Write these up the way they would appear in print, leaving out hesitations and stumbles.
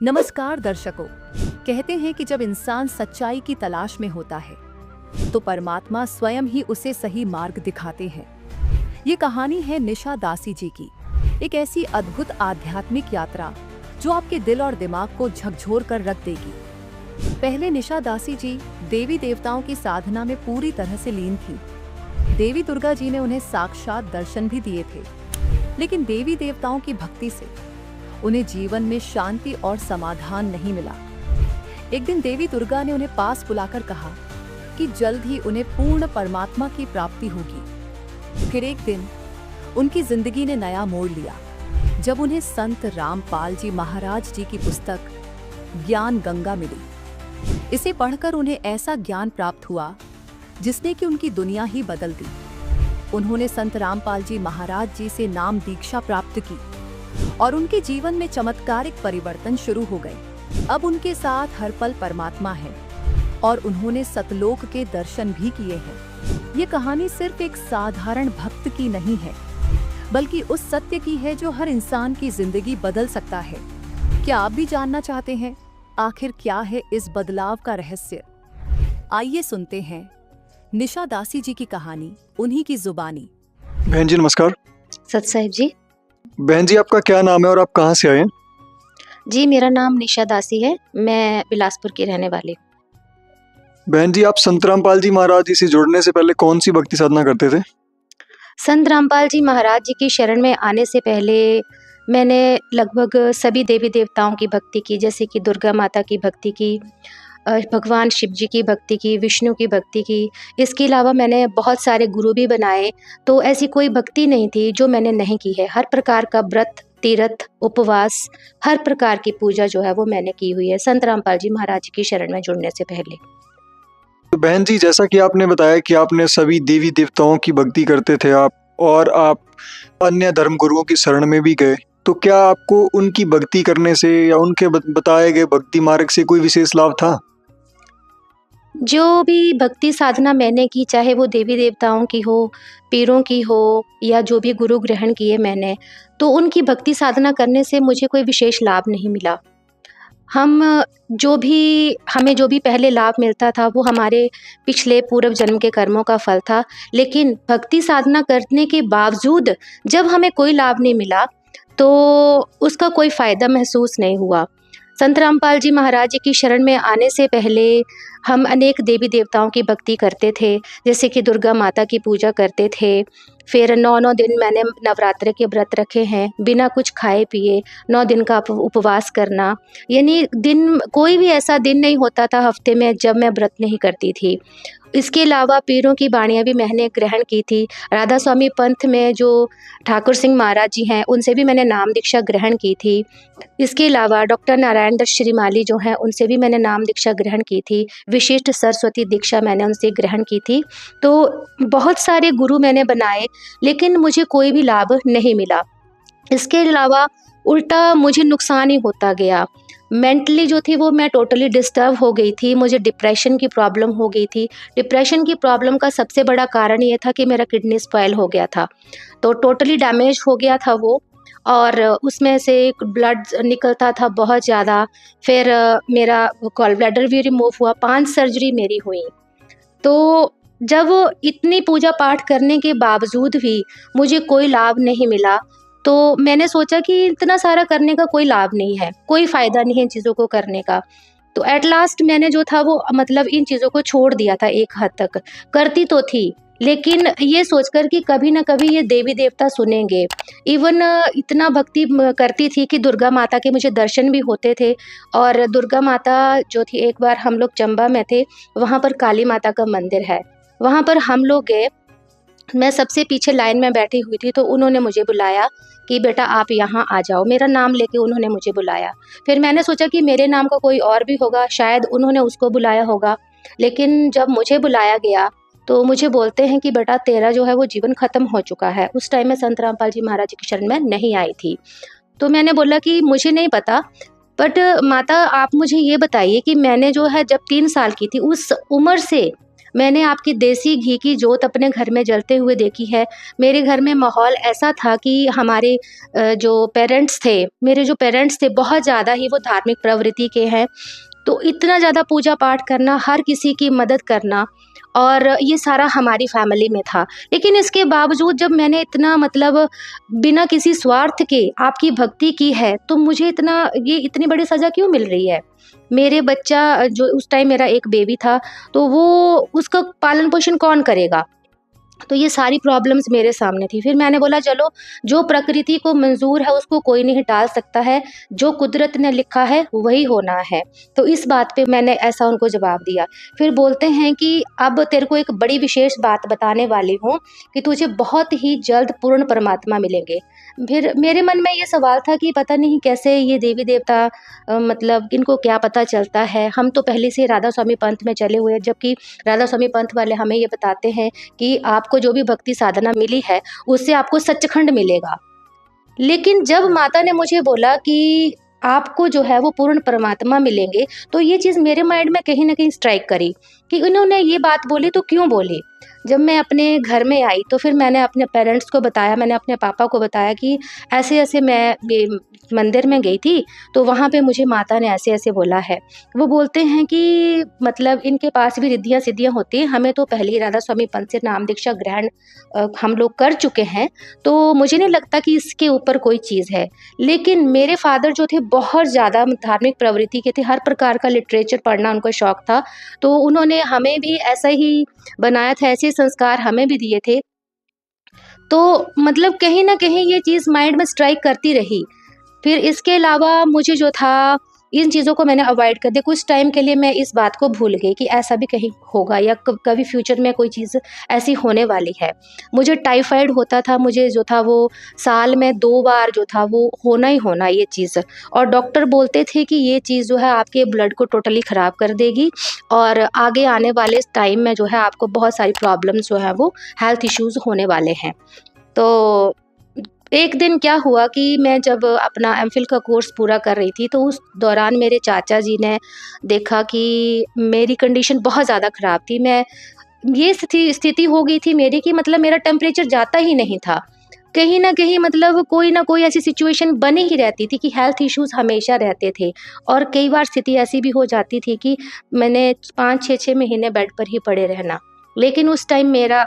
नमस्कार दर्शकों। कहते हैं कि जब इंसान सच्चाई की तलाश में होता है तो परमात्मा स्वयं ही उसे सही मार्ग दिखाते हैं। ये कहानी है निशा दासी जी की, एक ऐसी अद्भुत आध्यात्मिक यात्रा जो आपके दिल और दिमाग को झकझोर कर रख देगी। पहले निशा दासी जी देवी देवताओं की साधना में पूरी तरह से लीन थी। देवी दुर्गा जी ने उन्हें साक्षात दर्शन भी दिए थे, लेकिन देवी देवताओं की भक्ति से उन्हें जीवन में शांति और समाधान नहीं मिला। एक दिन देवी दुर्गा ने उन्हें पास बुलाकर कहा कि जल्द ही उन्हें पूर्ण परमात्मा की प्राप्ति होगी। फिर एक दिन उनकी जिंदगी ने नया मोड़ लिया जब उन्हें संत रामपाल जी महाराज जी की पुस्तक ज्ञान गंगा मिली। इसे पढ़कर उन्हें ऐसा ज्ञान प्राप्त हुआ जिसने कि उनकी दुनिया ही बदल दी। उन्होंने संत रामपाल जी महाराज जी से नाम दीक्षा प्राप्त की और उनके जीवन में चमत्कारिक परिवर्तन शुरू हो गए। अब उनके साथ हर पल परमात्मा है और उन्होंने सतलोक के दर्शन भी किए हैं। ये कहानी सिर्फ एक साधारण भक्त की नहीं है, बल्कि उस सत्य की है जो हर इंसान की जिंदगी बदल सकता है। क्या आप भी जानना चाहते हैं आखिर क्या है इस बदलाव का रहस्य? आइए सुनते हैं निशा दासी जी की कहानी, उन्हीं की जुबानी। बहन जी नमस्कार। सत साहिब जी। बहन जी आपका क्या नाम है और आप कहाँ से आए हैं? जी मेरा नाम निशा दासी है, मैं बिलासपुर की रहने वाली हूँ। बहन जी आप संत रामपाल जी महाराज जी से जुड़ने से पहले कौन सी भक्ति साधना करते थे? संत रामपाल जी महाराज जी की शरण में आने से पहले मैंने लगभग सभी देवी देवताओं की भक्ति की, जैसे कि दुर्गा माता की भक्ति की, भगवान शिव जी की भक्ति की, विष्णु की भक्ति की। इसके अलावा मैंने बहुत सारे गुरु भी बनाए, तो ऐसी कोई भक्ति नहीं थी जो मैंने नहीं की है। हर प्रकार का व्रत, तीर्थ, उपवास, हर प्रकार की पूजा जो है वो मैंने की हुई है संत रामपाल जी महाराज जी की शरण में जुड़ने से पहले। तो बहन जी जैसा कि आपने बताया कि आपने सभी देवी देवताओं की भक्ति करते थे आप, और आप अन्य धर्म गुरुओं की शरण में भी गए, तो क्या आपको उनकी भक्ति करने से या उनके बताए गए भक्ति मार्ग से कोई विशेष लाभ था? जो भी भक्ति साधना मैंने की, चाहे वो देवी देवताओं की हो, पीरों की हो, या जो भी गुरु ग्रहण किए मैंने, तो उनकी भक्ति साधना करने से मुझे कोई विशेष लाभ नहीं मिला। हमें जो भी पहले लाभ मिलता था वो हमारे पिछले पूर्व जन्म के कर्मों का फल था, लेकिन भक्ति साधना करने के बावजूद जब हमें कोई लाभ नहीं मिला तो उसका कोई फ़ायदा महसूस नहीं हुआ। संत रामपाल जी महाराज जी की शरण में आने से पहले हम अनेक देवी देवताओं की भक्ति करते थे, जैसे कि दुर्गा माता की पूजा करते थे। फिर 9 दिन मैंने नवरात्र के व्रत रखे हैं, बिना कुछ खाए पिए 9 दिन का उपवास करना। यानी कोई भी ऐसा दिन नहीं होता था हफ्ते में जब मैं व्रत नहीं करती थी। इसके अलावा पीरों की बाणियाँ भी मैंने ग्रहण की थी। राधा स्वामी पंथ में जो ठाकुर सिंह महाराज जी हैं, उनसे भी मैंने नाम दीक्षा ग्रहण की थी। इसके अलावा डॉक्टर नारायण दत्त श्रीमाली जो हैं, उनसे भी मैंने नाम दीक्षा ग्रहण की थी। विशिष्ट सरस्वती दीक्षा मैंने उनसे ग्रहण की थी। तो बहुत सारे गुरु मैंने बनाए, लेकिन मुझे कोई भी लाभ नहीं मिला। इसके अलावा उल्टा मुझे नुकसान ही होता गया। मेंटली जो थी वो मैं टोटली डिस्टर्ब हो गई थी, मुझे डिप्रेशन की प्रॉब्लम हो गई थी। डिप्रेशन की प्रॉब्लम का सबसे बड़ा कारण ये था कि मेरा किडनी स्पॉइल हो गया था, तो टोटली डैमेज हो गया था वो, और उसमें से ब्लड निकलता था बहुत ज़्यादा। फिर मेरा गॉल ब्लैडर भी रिमूव हुआ, 5 सर्जरी मेरी हुई। तो जब इतनी पूजा पाठ करने के बावजूद भी मुझे कोई लाभ नहीं मिला, तो मैंने सोचा कि इतना सारा करने का कोई लाभ नहीं है, कोई फ़ायदा नहीं है इन चीज़ों को करने का। तो एट लास्ट मैंने जो था वो मतलब इन चीज़ों को छोड़ दिया था। एक हद तक करती तो थी, लेकिन ये सोचकर कि कभी ना कभी ये देवी देवता सुनेंगे। इवन इतना भक्ति करती थी कि दुर्गा माता के मुझे दर्शन भी होते थे। और दुर्गा माता जो थी, एक बार हम लोग चंबा में थे, वहाँ पर काली माता का मंदिर है, वहाँ पर हम लोग गए। मैं सबसे पीछे लाइन में बैठी हुई थी, तो उन्होंने मुझे बुलाया कि बेटा आप यहाँ आ जाओ। मेरा नाम लेके उन्होंने मुझे बुलाया। फिर मैंने सोचा कि मेरे नाम का कोई और भी होगा, शायद उन्होंने उसको बुलाया होगा। लेकिन जब मुझे बुलाया गया तो मुझे बोलते हैं कि बेटा तेरा जो है वो जीवन ख़त्म हो चुका है। उस टाइम में संत रामपाल जी महाराज जी की शरण में नहीं आई थी। तो मैंने बोला कि मुझे नहीं पता, बट माता आप मुझे ये बताइए कि मैंने जो है जब 3 साल की थी उस उम्र से मैंने आपकी देसी घी की जोत अपने घर में जलते हुए देखी है। मेरे घर में माहौल ऐसा था कि हमारे जो पेरेंट्स थे, मेरे जो पेरेंट्स थे बहुत ज़्यादा ही वो धार्मिक प्रवृत्ति के हैं। तो इतना ज़्यादा पूजा पाठ करना, हर किसी की मदद करना और ये सारा हमारी फैमिली में था। लेकिन इसके बावजूद जब मैंने इतना मतलब बिना किसी स्वार्थ के आपकी भक्ति की है, तो मुझे इतनी बड़ी सज़ा क्यों मिल रही है? मेरे बच्चा जो उस टाइम मेरा एक बेबी था, तो वो उसका पालन-पोषण कौन करेगा? तो ये सारी प्रॉब्लम्स मेरे सामने थी। फिर मैंने बोला चलो जो प्रकृति को मंज़ूर है उसको कोई नहीं टाल सकता है, जो कुदरत ने लिखा है वही होना है। तो इस बात पे मैंने ऐसा उनको जवाब दिया। फिर बोलते हैं कि अब तेरे को एक बड़ी विशेष बात बताने वाली हूँ कि तुझे बहुत ही जल्द पूर्ण परमात्मा मिलेंगे। फिर मेरे मन में ये सवाल था कि पता नहीं कैसे ये देवी-देवता मतलब इनको क्या पता चलता है। हम तो पहले से राधा स्वामी पंथ में चले हुए हैं, जबकि राधा स्वामी पंथ वाले हमें ये बताते हैं कि आपको जो भी भक्ति साधना मिली है, उससे आपको सच्चखंड मिलेगा। लेकिन जब माता ने मुझे बोला कि आपको जो है वो पूर्ण परमात्मा मिलेंगे, तो ये चीज़ मेरे माइंड में कहीं न कहीं स्ट्राइक करी कि इन्होंने ये बात बोली तो क्यों बोली? जब मैं अपने घर में आई तो फिर मैंने अपने पेरेंट्स को बताया, मैंने अपने पापा को बताया कि ऐसे-ऐसे मैं ये मंदिर में गई थी, तो वहाँ पे मुझे माता ने ऐसे-ऐसे बोला है। वो बोलते हैं कि मतलब इनके पास भी रिद्धियाँ-सिद्धियाँ होती हैं, हमें तो पहले ही राधा स्वामी पंथ से नाम दीक्षा ग्रहण हम लोग कर चुके हैं, तो मुझे नहीं लगता कि इसके ऊपर कोई चीज़ है। लेकिन मेरे फादर जो थे बहुत ज़्यादा धार्मिक प्रवृत्ति के थे, हर प्रकार का लिटरेचर पढ़ना उनको शौक था, तो उन्होंने हमें भी ऐसा ही बनाया था, ऐसे संस्कार हमें भी दिए थे। तो मतलब कहीं न कहीं ये चीज़ माइंड में स्ट्राइक करती रही। फिर इसके अलावा मुझे जो था, इन चीज़ों को मैंने अवॉइड कर दिया। कुछ टाइम के लिए मैं इस बात को भूल गई कि ऐसा भी कहीं होगा या कभी फ्यूचर में कोई चीज़ ऐसी होने वाली है। मुझे टाइफाइड होता था, मुझे जो था वो साल में 2 बार जो था वो होना ही होना ये चीज़, और डॉक्टर बोलते थे कि ये चीज़ जो है आपके ब्लड को टोटली ख़राब कर देगी और आगे आने वाले टाइम में जो है आपको बहुत सारी प्रॉब्लम्स जो है वो हेल्थ इश्यूज़ होने वाले हैं। तो एक दिन क्या हुआ कि मैं जब अपना एमफ़िल का कोर्स पूरा कर रही थी, तो उस दौरान मेरे चाचा जी ने देखा कि मेरी कंडीशन बहुत ज़्यादा ख़राब थी। ये स्थिति हो गई थी मेरी कि मतलब मेरा टेम्परेचर जाता ही नहीं था। कहीं न कहीं मतलब कोई न कोई ऐसी सिचुएशन बनी ही रहती थी कि हेल्थ इश्यूज़ हमेशा रहते थे, और कई बार स्थिति ऐसी भी हो जाती थी कि मैंने 5, 6 महीने बेड पर ही पड़े रहना। लेकिन उस टाइम मेरा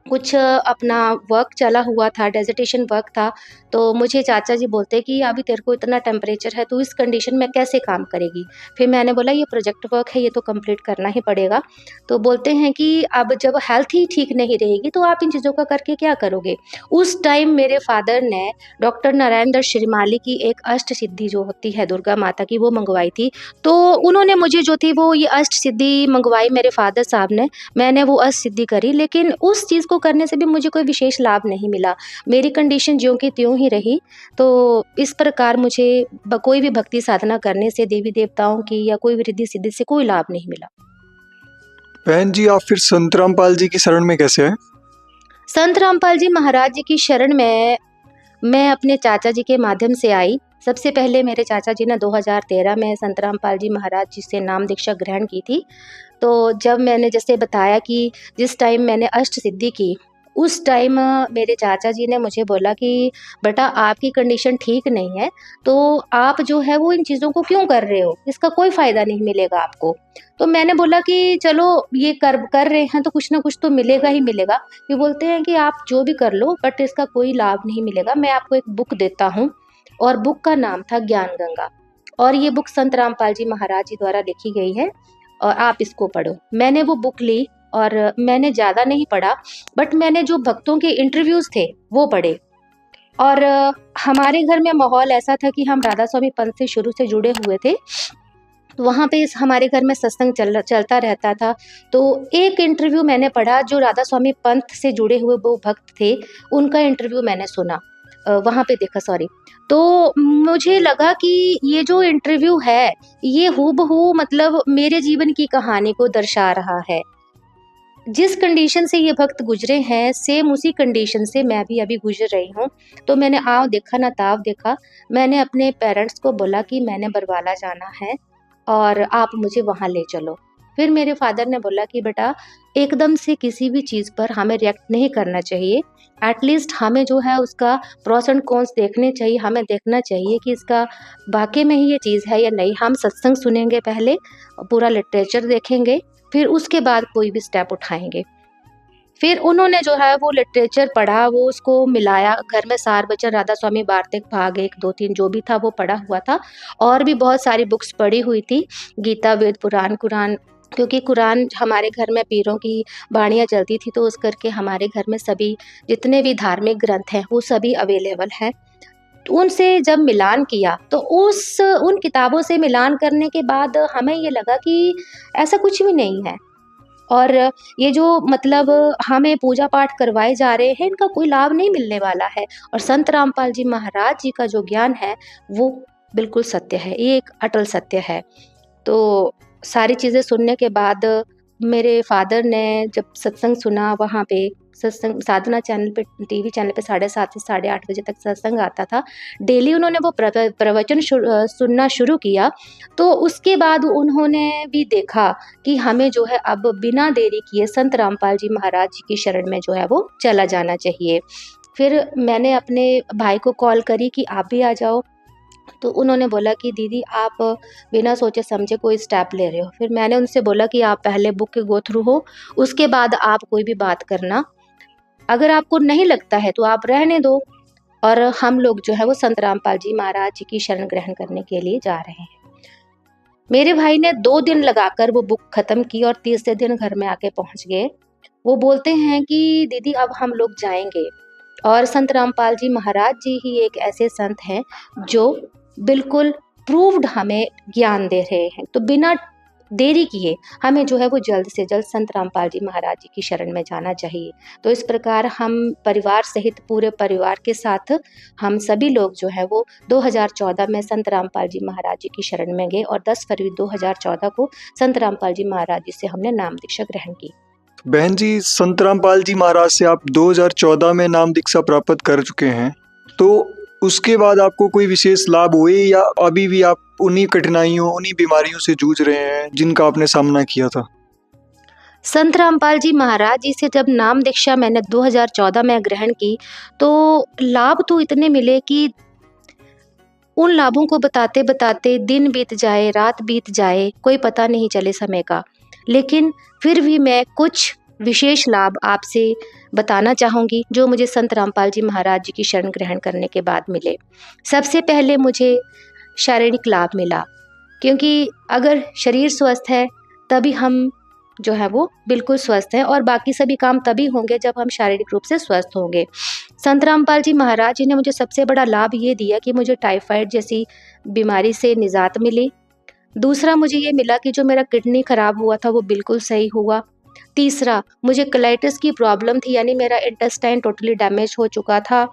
कुछ अपना वर्क चला हुआ था, डिसर्टेशन वर्क था, तो मुझे चाचा जी बोलते कि अभी तेरे को इतना टेम्परेचर है, तू इस कंडीशन में कैसे काम करेगी? फिर मैंने बोला ये प्रोजेक्ट वर्क है, ये तो कंप्लीट करना ही पड़ेगा। तो बोलते हैं कि अब जब हेल्थ ही ठीक नहीं रहेगी, तो आप इन चीज़ों का करके क्या करोगे? उस टाइम मेरे फादर ने डॉक्टर नारायण दत्त श्रीमाली की एक अष्ट सिद्धि जो होती है दुर्गा माता की, वो मँगवाई थी। तो उन्होंने मुझे जो थी वो ये अष्ट सिद्धि मँगवाई मेरे फादर साहब ने, मैंने वो अष्ट सिद्धि करी, लेकिन उस चीज़ को करने से भी मुझे कोई विशेष लाभ नहीं मिला। मेरी कंडीशन ज्यों की त्यों ही रही। तो इस प्रकार मुझे कोई भी भक्ति साधना करने से देवी देवताओं की या कोई भी रिद्धि सिद्धि से कोई लाभ नहीं मिला। बहन जी, आप फिर संत रामपाल जी की शरण में कैसे आए? संत रामपाल जी महाराज जी की शरण में मैं अपने चाचा जी के माध्यम से आई। सबसे पहले मेरे चाचा जी ने 2013 में संत रामपाल जी महाराज जी से नाम दीक्षा ग्रहण की थी। तो जब मैंने जैसे बताया कि जिस टाइम मैंने अष्ट सिद्धि की, उस टाइम मेरे चाचा जी ने मुझे बोला कि बेटा आपकी कंडीशन ठीक नहीं है, तो आप जो है वो इन चीज़ों को क्यों कर रहे हो? इसका कोई फ़ायदा नहीं मिलेगा आपको। तो मैंने बोला कि चलो ये कर रहे हैं तो कुछ ना कुछ तो मिलेगा ही मिलेगा। ये बोलते हैं कि आप जो भी कर लो बट इसका कोई लाभ नहीं मिलेगा। मैं आपको एक बुक देता हूँ, और बुक का नाम था ज्ञान गंगा, और ये बुक संत रामपाल जी महाराज जी द्वारा लिखी गई है और आप इसको पढ़ो। मैंने वो बुक ली और मैंने ज़्यादा नहीं पढ़ा, बट मैंने जो भक्तों के इंटरव्यूज़ थे वो पढ़े। और हमारे घर में माहौल ऐसा था कि हम राधा स्वामी पंथ से शुरू से जुड़े हुए थे, तो वहाँ पे हमारे घर में सत्संग चलता रहता था। तो एक इंटरव्यू मैंने पढ़ा, जो राधा स्वामी पंथ से जुड़े हुए वो भक्त थे, उनका इंटरव्यू मैंने सुना, वहाँ पे देखा, सॉरी। तो मुझे लगा कि ये जो इंटरव्यू है, ये हूबहू मतलब मेरे जीवन की कहानी को दर्शा रहा है। जिस कंडीशन से ये भक्त गुजरे हैं, सेम उसी कंडीशन से मैं भी अभी गुजर रही हूँ। तो मैंने आँव देखा ना ताव देखा। मैंने अपने पेरेंट्स को बोला कि मैंने बरवाला जाना है और आप मुझे वहाँ ले चलो। फिर मेरे फादर ने बोला कि बेटा एकदम से किसी भी चीज़ पर हमें रिएक्ट नहीं करना चाहिए, एटलीस्ट हमें जो है उसका प्रोस एंड कॉन्स देखने चाहिए, हमें देखना चाहिए कि इसका वाक़ई में ही ये चीज़ है या नहीं। हम सत्संग सुनेंगे पहले, पूरा लिटरेचर देखेंगे, फिर उसके बाद कोई भी स्टेप उठाएँगे। फिर उन्होंने जो है वो लिटरेचर पढ़ा, वो उसको मिलाया, घर में सार वचन, राधा स्वामी वार्तिक भाग 1, 2, 3 जो भी था वो पढ़ा हुआ था, और भी बहुत सारी बुक्स पढ़ी हुई थी, गीता, वेद, पुराण, कुरान, क्योंकि कुरान हमारे घर में पीरों की बाणियाँ चलती थी, तो उस करके हमारे घर में सभी जितने भी धार्मिक ग्रंथ हैं वो सभी अवेलेबल हैं। तो उनसे जब मिलान किया तो उन किताबों से मिलान करने के बाद हमें ये लगा कि ऐसा कुछ भी नहीं है, और ये जो मतलब हमें पूजा पाठ करवाए जा रहे हैं, इनका कोई लाभ नहीं मिलने वाला है। और संत रामपाल जी महाराज जी का जो ज्ञान है वो बिल्कुल सत्य है, ये एक अटल सत्य है। तो सारी चीज़ें सुनने के बाद मेरे फादर ने जब सत्संग सुना, वहाँ पे सत्संग साधना चैनल पे, टीवी चैनल पे 7:30 से 8:30 बजे तक सत्संग आता था। डेली उन्होंने वो प्रवचन सुनना शुरू किया। तो उसके बाद उन्होंने भी देखा कि हमें जो है अब बिना देरी किए संत रामपाल जी महाराज जी की शरण में जो है वो चला जाना चाहिए। फिर मैंने अपने भाई को कॉल करी कि आप भी आ जाओ। तो उन्होंने बोला कि दीदी आप बिना सोचे समझे कोई स्टेप ले रहे हो। फिर मैंने उनसे बोला कि आप पहले बुक के गो थ्रू हो, उसके बाद आप कोई भी बात करना। अगर आपको नहीं लगता है तो आप रहने दो, और हम लोग जो है वो संत रामपाल जी महाराज जी की शरण ग्रहण करने के लिए जा रहे हैं। मेरे भाई ने 2 दिन लगाकर वो बुक खत्म की और तीसरे दिन घर में आके पहुंच गए। वो बोलते हैं कि दीदी अब हम लोग जाएंगे, और संत रामपाल जी महाराज जी ही एक ऐसे संत हैं जो बिल्कुल प्रूव्ड हमें ज्ञान दे रहे हैं। तो बिना देरी किए हमें जो है वो जल्द से जल्द संत रामपाल जी महाराज जी की शरण में जाना चाहिए। तो इस प्रकार हम परिवार सहित, पूरे परिवार के साथ हम सभी लोग जो है वो 2014 में संत रामपाल जी महाराज जी की शरण में गए, और 10 फरवरी 2014 को संत रामपाल जी महाराज जी से हमने नाम दीक्षा ग्रहण की। बहन जी, संत रामपाल जी महाराज से आप 2014 में नाम दीक्षा प्राप्त कर चुके हैं, तो उसके बाद आपको कोई विशेष लाभ हुए या अभी भी आप उन्हीं कठिनाइयों, उन्हीं बीमारियों से जूझ रहे हैं जिनका आपने सामना किया था? संत रामपाल जी महाराज जी से जब नाम दीक्षा मैंने 2014 में ग्रहण की, तो लाभ तो इतने मिले कि उन लाभों को बताते बताते दिन बीत जाए, रात बीत जाए, कोई पता नहीं चले समय का। लेकिन फिर भी मैं कुछ विशेष लाभ आपसे बताना चाहूँगी जो मुझे संत रामपाल जी महाराज जी की शरण ग्रहण करने के बाद मिले। सबसे पहले मुझे शारीरिक लाभ मिला, क्योंकि अगर शरीर स्वस्थ है तभी हम जो है वो बिल्कुल स्वस्थ हैं, और बाकी सभी काम तभी होंगे जब हम शारीरिक रूप से स्वस्थ होंगे। संत रामपाल जी महाराज जी ने मुझे सबसे बड़ा लाभ ये दिया कि मुझे टाइफाइड जैसी बीमारी से निजात मिली। दूसरा मुझे ये मिला कि जो मेरा किडनी खराब हुआ था वो बिल्कुल सही हुआ। तीसरा, मुझे कोलाइटिस की प्रॉब्लम थी, यानी मेरा इंटेस्टाइन टोटली डैमेज हो चुका था,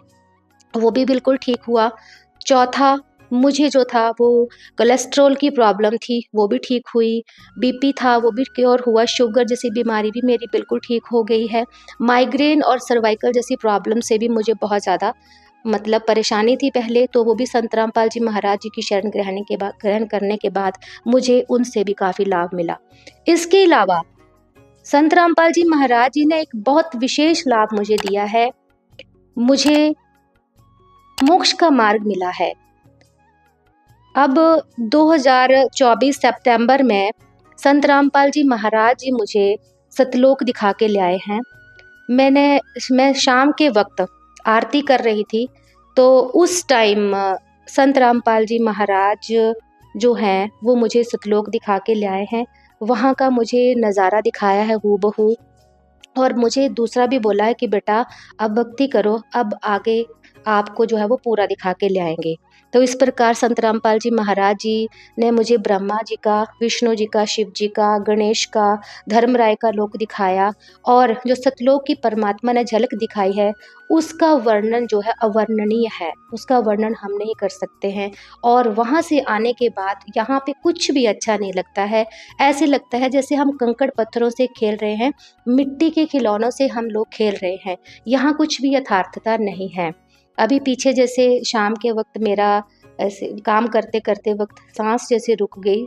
वो भी बिल्कुल ठीक हुआ। चौथा, मुझे जो था वो कोलेस्ट्रॉल की प्रॉब्लम थी, वो भी ठीक हुई। बीपी था वो भी क्योर हुआ। शुगर जैसी बीमारी भी मेरी बिल्कुल ठीक हो गई है। माइग्रेन और सर्वाइकल जैसी प्रॉब्लम से भी मुझे बहुत ज़्यादा मतलब परेशानी थी पहले, तो वो भी संत रामपाल जी महाराज जी की शरण ग्रहण करने के बाद मुझे उनसे भी काफ़ी लाभ मिला। इसके अलावा संत रामपाल जी महाराज जी ने एक बहुत विशेष लाभ मुझे दिया है, मुझे मोक्ष का मार्ग मिला है। अब 2024 सितंबर में संत रामपाल जी महाराज जी मुझे सतलोक दिखा के ले आए हैं। मैं शाम के वक्त आरती कर रही थी, तो उस टाइम संत रामपाल जी महाराज जो हैं वो मुझे सतलोक दिखा के ले आए हैं। वहाँ का मुझे नज़ारा दिखाया है हूबहू, और मुझे दूसरा भी बोला है कि बेटा अब भक्ति करो, अब आगे आपको जो है वो पूरा दिखा के ले आएंगे। तो इस प्रकार संत रामपाल जी महाराज जी ने मुझे ब्रह्मा जी का, विष्णु जी का, शिव जी का, गणेश का, धर्मराय का लोक दिखाया, और जो सतलोक की परमात्मा ने झलक दिखाई है उसका वर्णन जो है अवर्णनीय है, उसका वर्णन हम नहीं कर सकते हैं। और वहाँ से आने के बाद यहाँ पे कुछ भी अच्छा नहीं लगता है, ऐसे लगता है जैसे हम कंकड़ पत्थरों से खेल रहे हैं, मिट्टी के खिलौनों से हम लोग खेल रहे हैं। यहाँ कुछ भी यथार्थता नहीं है। अभी पीछे जैसे शाम के वक्त मेरा ऐसे काम करते करते वक्त सांस जैसे रुक गई,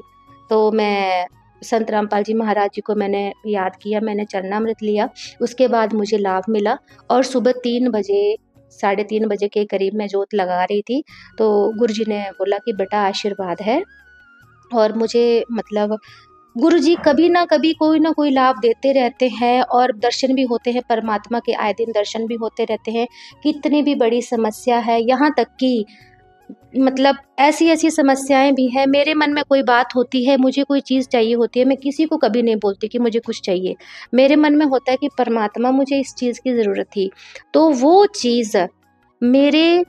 तो मैं संत रामपाल जी महाराज जी को मैंने याद किया, मैंने चरणामृत लिया, उसके बाद मुझे लाभ मिला। और सुबह 3 बजे, साढ़े 3 बजे के करीब मैं जोत लगा रही थी, तो गुरुजी ने बोला कि बेटा आशीर्वाद है। और मुझे मतलब गुरुजी कभी ना कभी कोई ना कोई लाभ देते रहते हैं और दर्शन भी होते हैं, परमात्मा के आए दिन दर्शन भी होते रहते हैं। कितनी भी बड़ी समस्या है, यहाँ तक कि मतलब ऐसी-ऐसी समस्याएँ भी हैं, मेरे मन में कोई बात होती है, मुझे कोई चीज़ चाहिए होती है, मैं किसी को कभी नहीं बोलती कि मुझे कुछ चाहिए। मेरे मन में होता है कि परमात्मा मुझे इस चीज़ की ज़रूरत थी, तो वो चीज़ मेरे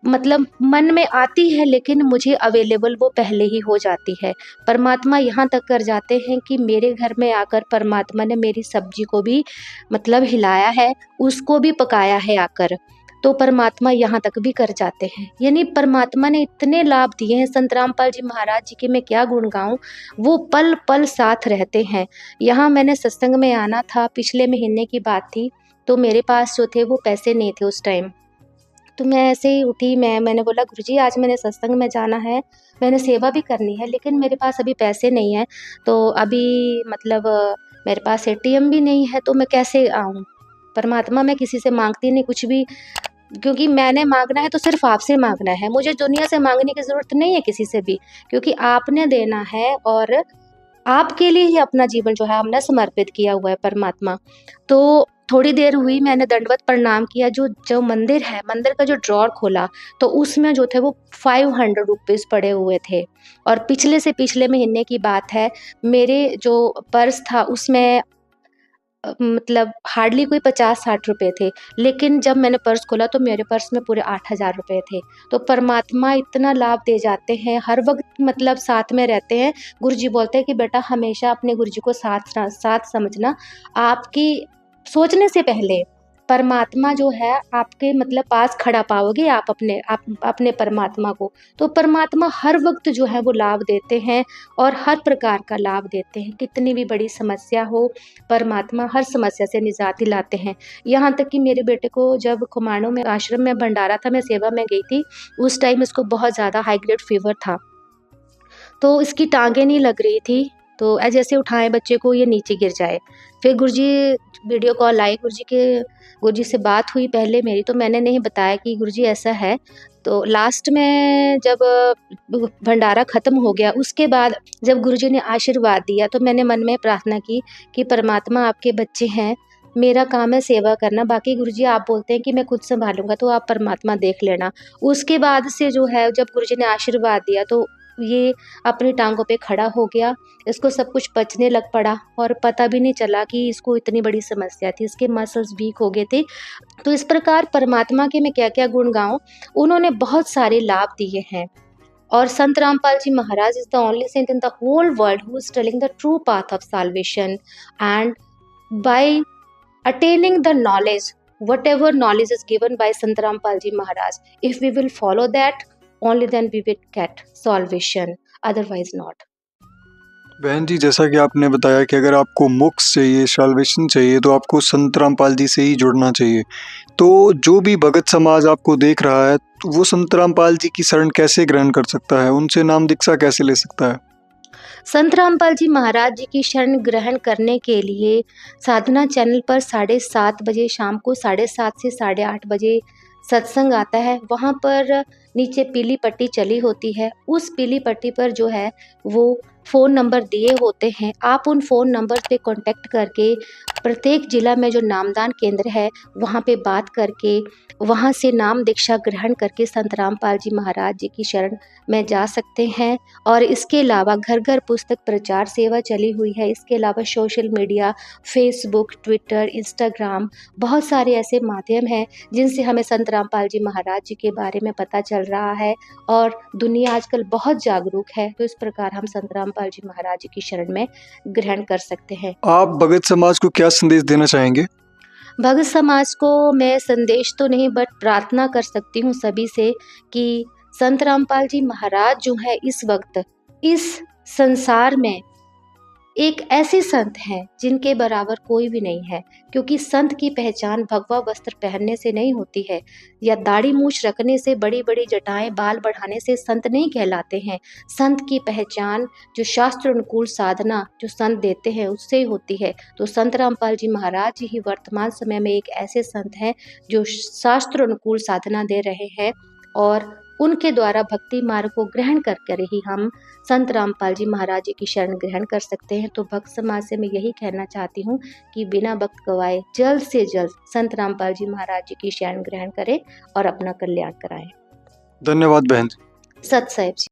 मतलब मन में आती है, लेकिन मुझे अवेलेबल वो पहले ही हो जाती है। परमात्मा यहाँ तक कर जाते हैं कि मेरे घर में आकर परमात्मा ने मेरी सब्ज़ी को भी मतलब हिलाया है, उसको भी पकाया है आकर। तो परमात्मा यहाँ तक भी कर जाते हैं। यानी परमात्मा ने इतने लाभ दिए हैं, संत रामपाल जी महाराज जी के मैं क्या गुण गाऊँ, वो पल-पल साथ रहते हैं। यहाँ मैंने सत्संग में आना था, पिछले महीने की बात थी, तो मेरे पास जो थे वो पैसे नहीं थे उस टाइम। तो मैं ऐसे ही उठी, मैंने बोला गुरुजी आज मैंने सत्संग में जाना है, मैंने सेवा भी करनी है, लेकिन मेरे पास अभी पैसे नहीं हैं, तो अभी मतलब मेरे पास एटीएम भी नहीं है, तो मैं कैसे आऊँ? परमात्मा मैं किसी से माँगती नहीं कुछ भी, क्योंकि मैंने माँगना है तो सिर्फ़ आपसे माँगना है, मुझे दुनिया से माँगने की ज़रूरत नहीं है किसी से भी, क्योंकि आपने देना है और आपके लिए ही अपना जीवन जो है हमने समर्पित किया हुआ है परमात्मा। तो थोड़ी देर हुई, मैंने दंडवत प्रणाम किया, जो मंदिर है, मंदिर का जो ड्रॉर खोला, तो उसमें जो थे वो 500 रुपीज़ पड़े हुए थे। और पिछले से पिछले महीने की बात है, मेरे जो पर्स था उसमें मतलब हार्डली कोई 50-60 रुपए थे, लेकिन जब मैंने पर्स खोला तो मेरे पर्स में पूरे 8,000 रुपए थे। तो परमात्मा इतना लाभ दे जाते हैं, हर वक़्त मतलब साथ में रहते हैं। गुरुजी बोलते हैं कि बेटा हमेशा अपने गुरुजी को साथ समझना, आपकी सोचने से पहले परमात्मा जो है आपके मतलब पास खड़ा पाओगे आप अपने परमात्मा को। तो परमात्मा हर वक़्त जो है वो लाभ देते हैं और हर प्रकार का लाभ देते हैं। कितनी भी बड़ी समस्या हो, परमात्मा हर समस्या से निजात दिलाते हैं। यहाँ तक कि मेरे बेटे को जब खुमाणों में आश्रम में भंडारा था, मैं सेवा में गई थी, उस टाइम इसको बहुत ज़्यादा हाई ग्रेड फ़ीवर था। तो इसकी टाँगें नहीं लग रही थी, तो जैसे उठाएँ बच्चे को ये नीचे गिर जाए। फिर गुरुजी वीडियो कॉल आई, गुरुजी से बात हुई पहले मेरी, तो मैंने नहीं बताया कि गुरुजी ऐसा है। तो लास्ट में जब भंडारा ख़त्म हो गया, उसके बाद जब गुरुजी ने आशीर्वाद दिया, तो मैंने मन में प्रार्थना की कि परमात्मा आपके बच्चे हैं, मेरा काम है सेवा करना, बाकी गुरुजी आप बोलते हैं कि मैं खुद सँभालूँगा, तो आप परमात्मा देख लेना। उसके बाद से जो है जब गुरुजी ने आशीर्वाद दिया, तो ये अपनी टाँगों पे खड़ा हो गया, इसको सब कुछ पचने लग पड़ा और पता भी नहीं चला कि इसको इतनी बड़ी समस्या थी, इसके मसल्स वीक हो गए थे। तो इस प्रकार परमात्मा के मैं क्या-क्या गुण गाऊँ, उन्होंने बहुत सारे लाभ दिए हैं। और Sant Rampal ji Maharaj is the only saint in the whole world who is telling the true path of salvation, and by attaining the knowledge, whatever knowledge is given by Sant Rampal Ji Maharaj, if we will follow that, only then we will get salvation, otherwise not. बहन जी, जैसा कि आपने बताया कि अगर आपको मोक्ष चाहिए, साल्वेशन चाहिए, तो आपको संत रामपाल जी से ही जुड़ना चाहिए। तो जो भी भगत समाज आपको देख रहा है, तो वो संत रामपाल जी की शरण कैसे ग्रहण कर सकता है? उनसे नाम दीक्षा कैसे ले सकता है? संत रामपाल जी महाराज जी की शरण ग्रहण करने के लिए साधना चैनल पर 7:30 बजे शाम को 7:30 से 8:30 बजे सत्संग आता है। वहाँ पर नीचे पीली पट्टी चली होती है, उस पीली पट्टी पर जो है वो फ़ोन नंबर दिए होते हैं। आप उन फ़ोन नंबर पे कॉन्टैक्ट करके प्रत्येक ज़िला में जो नामदान केंद्र है वहाँ पे बात करके वहाँ से नाम दीक्षा ग्रहण करके संत रामपाल जी महाराज जी की शरण में जा सकते हैं। और इसके अलावा घर-घर पुस्तक प्रचार सेवा चली हुई है। इसके अलावा social media, Facebook, Twitter, Instagram, बहुत सारे ऐसे माध्यम हैं जिनसे हमें संत रामपाल जी महाराज जी के बारे में पता चल रहा है और दुनिया आजकल बहुत जागरूक है। तो इस प्रकार हम संत रामपाल जी महाराज जी की शरण में ग्रहण कर सकते हैं। आप भगत समाज को क्या संदेश देना चाहेंगे? भगत समाज को मैं संदेश तो नहीं बट प्रार्थना कर सकती हूँ सभी से कि संत रामपाल जी महाराज जो है इस वक्त इस संसार में एक ऐसे संत हैं जिनके बराबर कोई भी नहीं है, क्योंकि संत की पहचान भगवा वस्त्र पहनने से नहीं होती है, या दाढ़ी मूछ रखने से, बड़ी बड़ी जटाएं बाल बढ़ाने से संत नहीं कहलाते हैं। संत की पहचान जो शास्त्र अनुकूल साधना जो संत देते हैं उससे होती है। तो संत रामपाल जी महाराज जी ही वर्तमान समय में एक ऐसे संत हैं जो शास्त्र अनुकूल साधना दे रहे हैं, और उनके द्वारा भक्ति मार्ग को ग्रहण कर ही हम संत रामपाल जी महाराज जी की शरण ग्रहण कर सकते हैं। तो भक्त समाज से मैं यही कहना चाहती हूँ कि बिना वक्त गवाए जल्द से जल्द संत रामपाल जी महाराज जी की शरण ग्रहण करें और अपना कल्याण कराएं। धन्यवाद बहन। सत साहिब जी।